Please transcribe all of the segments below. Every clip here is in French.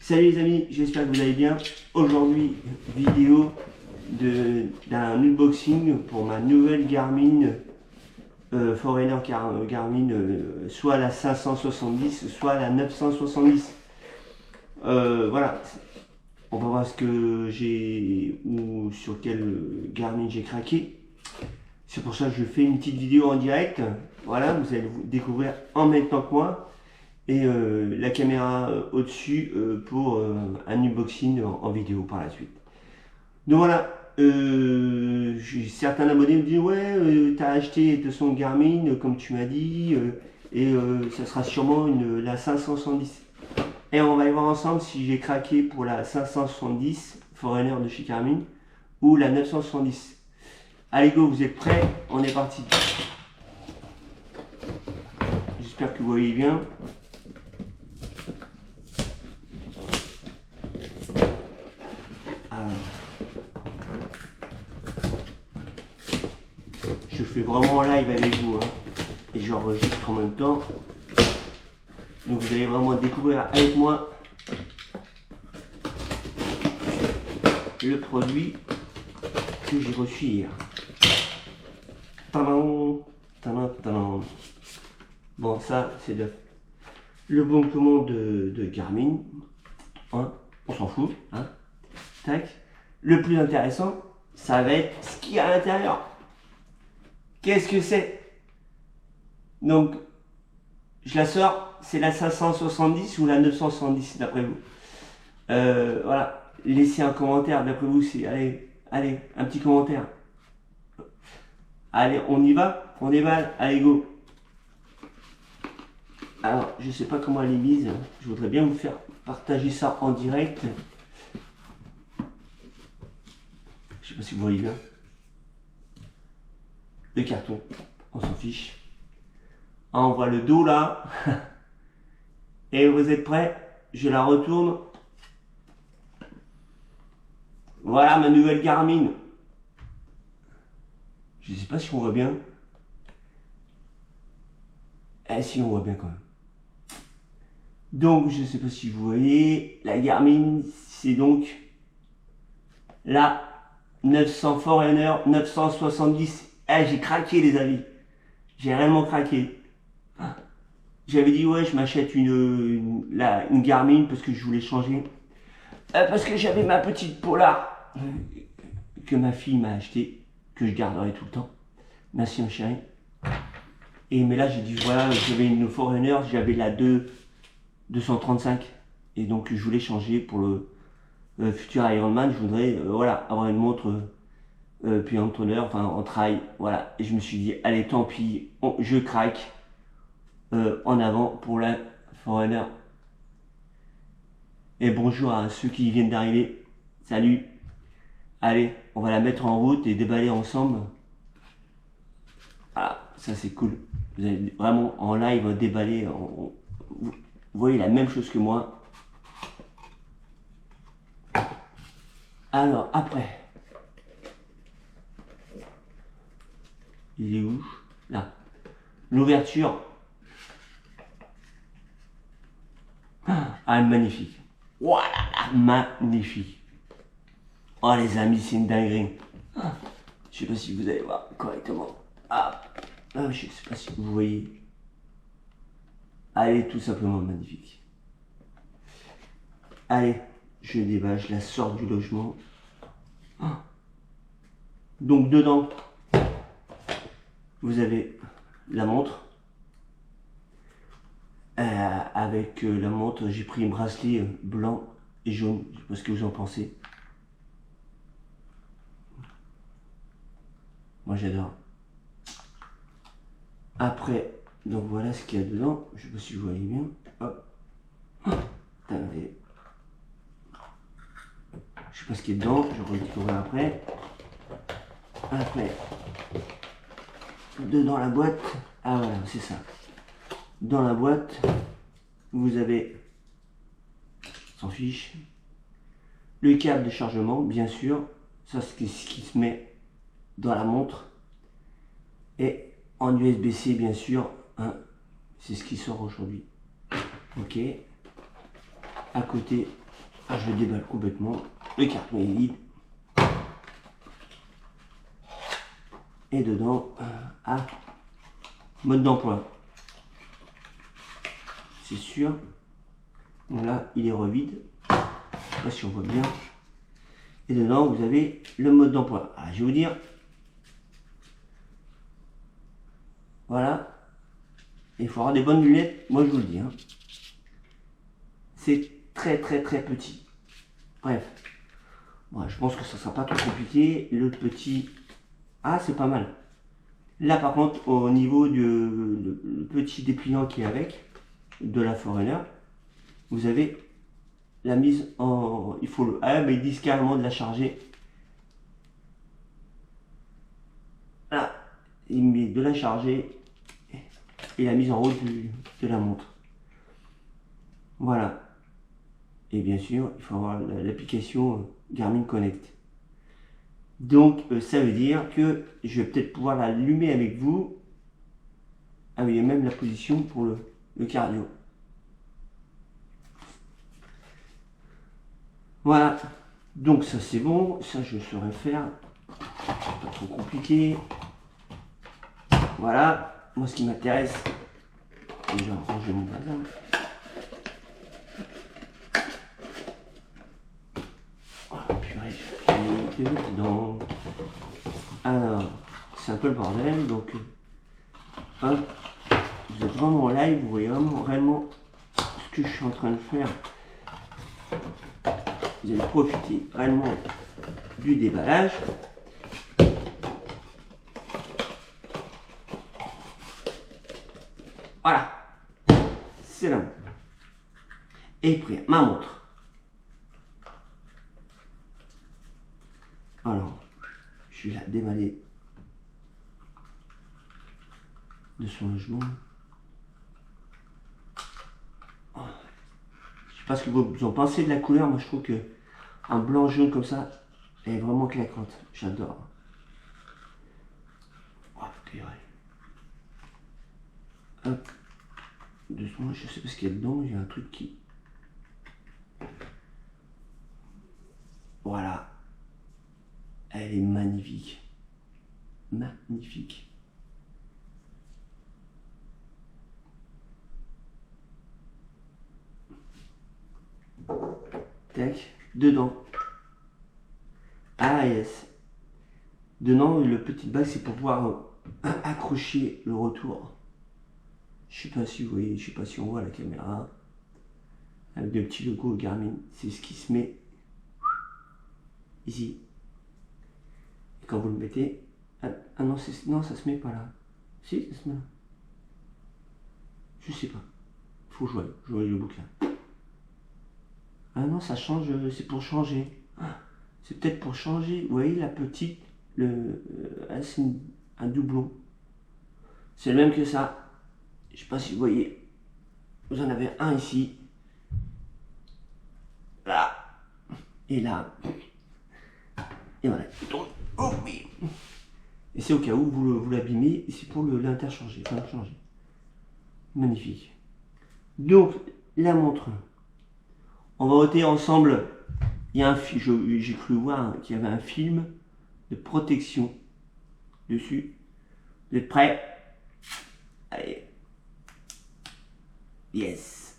Salut les amis, j'espère que vous allez bien. Aujourd'hui, vidéo d'un unboxing pour ma nouvelle Garmin Forerunner Garmin, soit la 570, soit la 970. Voilà, on va voir ce que j'ai ou sur quel Garmin j'ai craqué. C'est pour ça que je fais une petite vidéo en direct. Voilà, vous allez vous découvrir en même temps que moi. Et la caméra au-dessus pour un unboxing en vidéo par la suite. Donc voilà, certains abonnés me disent ouais, t'as acheté de son Garmin comme tu m'as dit, et ça sera sûrement la 570. Et on va aller voir ensemble si j'ai craqué pour la 570 Forerunner de chez Garmin ou la 970. Allez go, vous êtes prêts? On est parti. J'espère que vous voyez bien. Je fais vraiment en live avec vous, hein, et j'enregistre en même temps. Donc vous allez vraiment découvrir avec moi le produit que j'ai reçu hier. Tadam, tadam, tadam. Bon, ça c'est le bon de commande de Garmin. Hein, on s'en fout. Hein. Tac. Le plus intéressant, ça va être ce qu'il y a à l'intérieur. Qu'est-ce que c'est? Donc, je la sors, c'est la 570 ou la 970 d'après vous? Voilà, laissez un commentaire d'après vous, c'est, allez, un petit commentaire. Allez, on y va, on déballe, allez go. Alors, je sais pas comment elle est mise, je voudrais bien vous faire partager ça en direct. Je sais pas si vous voyez bien. Le carton, on s'en fiche. On voit le dos là. Et vous êtes prêts? Je la retourne. Voilà ma nouvelle Garmin. Je sais pas si on voit bien. Eh si, on voit bien quand même. Donc je sais pas si vous voyez. La Garmin, c'est donc la 900 Forerunner 970. Eh, j'ai craqué les amis. J'ai réellement craqué. J'avais dit ouais, je m'achète une Garmin parce que je voulais changer. Parce que j'avais ma petite Polar que ma fille m'a acheté, que je garderai tout le temps. Merci ma chérie. Et mais là j'ai dit voilà, j'avais une Forerunner, j'avais la 235. Et donc je voulais changer pour le futur Ironman. Je voudrais voilà, avoir une montre puis un toner, enfin en trail. Voilà. Et je me suis dit allez tant pis, je craque. En avant pour la Forerunner. Et bonjour à ceux qui viennent d'arriver. Salut. Allez, on va la mettre en route et déballer ensemble. Ah, ça c'est cool. Vous allez vraiment en live déballer. Vous voyez la même chose que moi. Alors après. Il est où? Là. L'ouverture. Ah, magnifique. Voilà, magnifique. Oh les amis, c'est une dinguerie. Je sais pas si vous allez voir correctement. Ah, je sais pas si vous voyez. Elle est tout simplement magnifique. Allez, je déballe, je la sors du logement. Donc dedans, vous avez la montre. Avec la montre, j'ai pris un bracelet blanc et jaune. Je sais pas ce que vous en pensez. Moi j'adore. Après, donc voilà ce qu'il y a dedans. Je sais pas si vous voyez bien. Hop. Attendez. Je sais pas ce qu'il y a dedans. Je redécouvrirai après. Après, dedans la boîte. Ah voilà, c'est ça. Dans la boîte, vous avez, s'en fiche, le câble de chargement, bien sûr. Ça, c'est ce qui se met dans la montre. Et en USB-C, bien sûr, hein, c'est ce qui sort aujourd'hui. Ok. À côté, Je le déballe complètement. Le carton est vide. Et dedans, mode d'emploi. C'est sûr. Donc là, il est revide. Je ne sais pas si on voit bien. Et dedans, vous avez le mode d'emploi. Alors, je vais vous dire. Voilà. Il faut avoir des bonnes lunettes. Moi, je vous le dis. Hein. C'est très petit. Bref. Bon, je pense que ça sera pas trop compliqué. Le petit. Ah, c'est pas mal. Là, par contre, au niveau du le petit dépliant qui est avec, de la Forerunner, vous avez la mise en... Il faut le... Ah, mais ils disent carrément de la charger. Là, il met de la charger et la mise en route de la montre. Voilà. Et bien sûr, il faut avoir l'application Garmin Connect. Donc, ça veut dire que je vais peut-être pouvoir l'allumer avec vous. Ah oui, il y a même la position pour le cardio. Voilà. Donc ça c'est bon. Ça je saurais faire. Pas trop compliqué. Voilà. Moi ce qui m'intéresse, déjà ranger mon bazar. Oh purée, j'ai mis dedans. Alors, c'est un peu le bordel, donc hop, vous êtes vraiment en live, vous voyez vraiment réellement ce que je suis en train de faire. Vous allez profiter réellement du déballage. Voilà, c'est la montre. Et puis ma montre. Alors, je vais la déballer de son logement. Oh. Je sais pas ce que vous en pensez de la couleur. Moi, je trouve que un blanc jaune comme ça, elle est vraiment claquante. J'adore. Oh, purée. Hop. Doucement, je sais pas ce qu'il y a dedans. Il y a un truc qui... Voilà. Elle est magnifique. Magnifique. Tac. Dedans. Ah yes. Dedans, le petit bas, c'est pour pouvoir accrocher le retour. Je sais pas si vous voyez, je sais pas si on voit la caméra. Avec le petit logo Garmin. C'est ce qui se met ici. Et quand vous le mettez... Ah non, non, ça se met pas là. Si, ça se met là. Je sais pas. Faut jouer le bouquin. Ah non, ça change, c'est pour changer. Ah, c'est peut-être pour changer. Vous voyez la petite, c'est un doublon. C'est le même que ça. Je sais pas si vous voyez. Vous en avez un ici. Là. Et là. Et voilà. Oh, oui. Et c'est au cas où vous l'abîmez. Et c'est pour l'interchanger. Enfin, changer. Magnifique. Donc, la montre. On va voter ensemble. Il y a un film, j'ai cru voir qu'il y avait un film de protection dessus. Vous êtes prêts? Allez. Yes.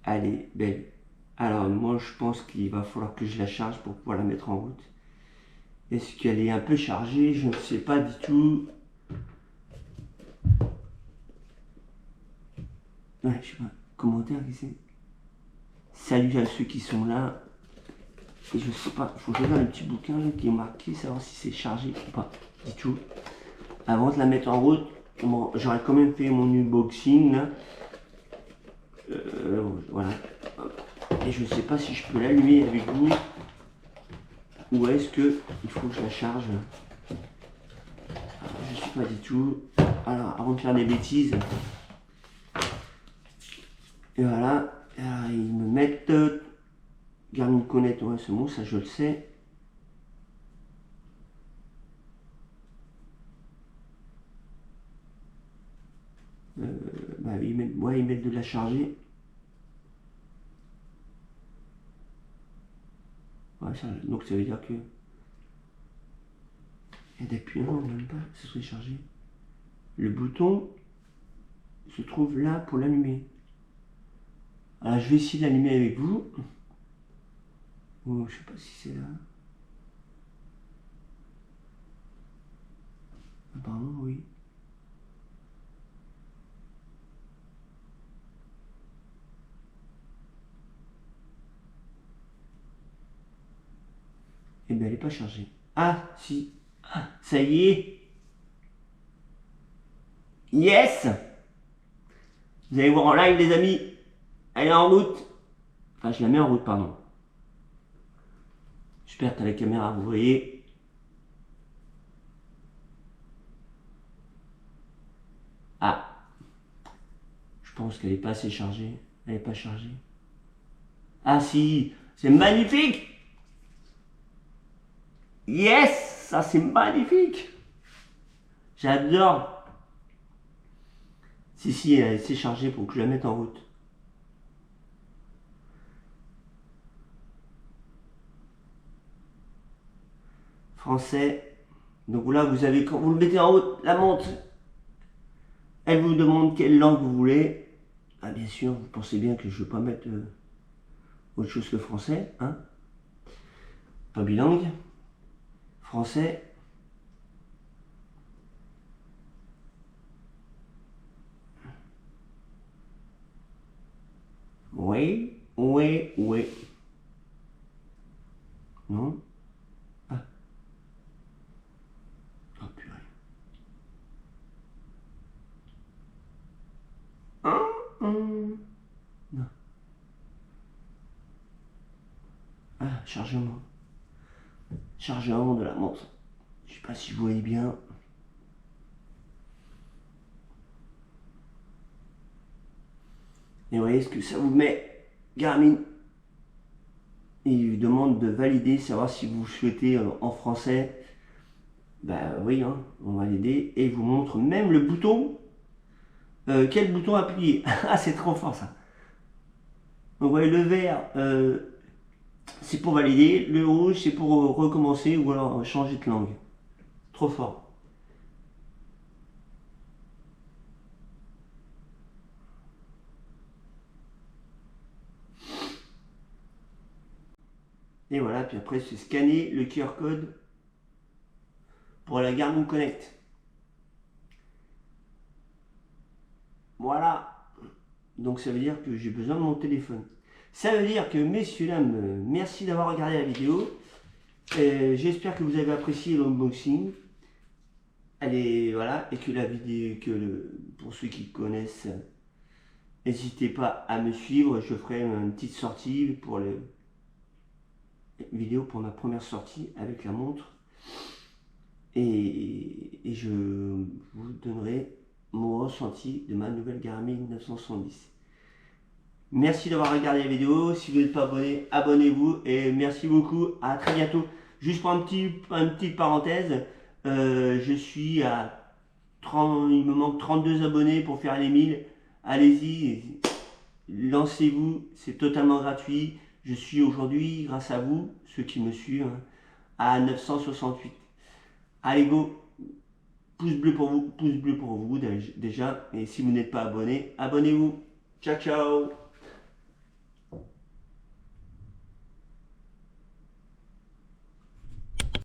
Allez, belle. Alors, moi, je pense qu'il va falloir que je la charge pour pouvoir la mettre en route. Est-ce qu'elle est un peu chargée? Je ne sais pas du tout. Ouais, je sais pas. Commentaire, qui c'est? Salut à ceux qui sont là. Et je sais pas, il faut que je regarde le petit bouquin là, qui est marqué, savoir si c'est chargé ou pas. Du tout. Avant de la mettre en route, bon, j'aurais quand même fait mon unboxing là. Voilà. Et je ne sais pas si je peux l'allumer avec vous. Ou est-ce que il faut que je la charge? Alors, je sais pas du tout. Alors, avant de faire des bêtises. Et voilà. Alors, ils me mettent Garmin Connect, ouais, c'est bon, ça je le sais. Bah, ils mettent de la charger. Ouais, donc ça veut dire que... Et depuis non, même pas, ce serait chargé. Le bouton se trouve là pour l'allumer. Alors je vais essayer d'allumer avec vous. Oh, je sais pas si c'est là. Apparemment oui. Eh bien elle n'est pas chargée. Ah si. Ah, ça y est. Yes. Vous allez voir en live les amis. Elle est en route. Enfin je la mets en route pardon. J'espère qu'à la caméra vous voyez. Ah. Je pense qu'elle n'est pas assez chargée. Elle n'est pas chargée. Ah si. C'est magnifique. Yes. Ça c'est magnifique. J'adore. Si, elle s'est chargée pour que je la mette en route. Français. Donc là, vous avez, quand vous le mettez en route, la montre, elle vous demande quelle langue vous voulez. Ah, bien sûr, vous pensez bien que je ne vais pas mettre autre chose que français, hein? Pas bilingue. Français. Oui, oui, oui. Non? Ah. Oh purée. Non. Ah, chargement. Chargement de la montre. Je sais pas si vous voyez bien. Et vous voyez ce que ça vous met, Garmin. Il vous demande de valider, savoir si vous souhaitez en français. Bah oui, hein, on va l'aider. Et il vous montre même le bouton. Quel bouton appuyer? Ah, c'est trop fort ça. Vous voyez le vert, c'est pour valider. Le rouge, c'est pour recommencer ou alors changer de langue. Trop fort. Et voilà, puis après, c'est scanner le QR code pour la Garmin Connect. Voilà. Donc ça veut dire que j'ai besoin de mon téléphone. Ça veut dire que, messieurs, dames, merci d'avoir regardé la vidéo. J'espère que vous avez apprécié l'unboxing. Allez, voilà, et que la vidéo, pour ceux qui connaissent, n'hésitez pas à me suivre. Je ferai une petite sortie pour une vidéo pour ma première sortie avec la montre. Et je vous donnerai mon ressenti de ma nouvelle Garmin 970. Merci d'avoir regardé la vidéo. Si vous n'êtes pas abonné, abonnez-vous. Et merci beaucoup. À très bientôt. Juste pour une petite parenthèse, je suis à 30, il me manque 32 abonnés pour faire les 1000. Allez-y, lancez-vous. C'est totalement gratuit. Je suis aujourd'hui, grâce à vous, ceux qui me suivent, à 968. Allez, go. Pouce bleu pour vous déjà. Et si vous n'êtes pas abonné, abonnez-vous. Ciao, ciao.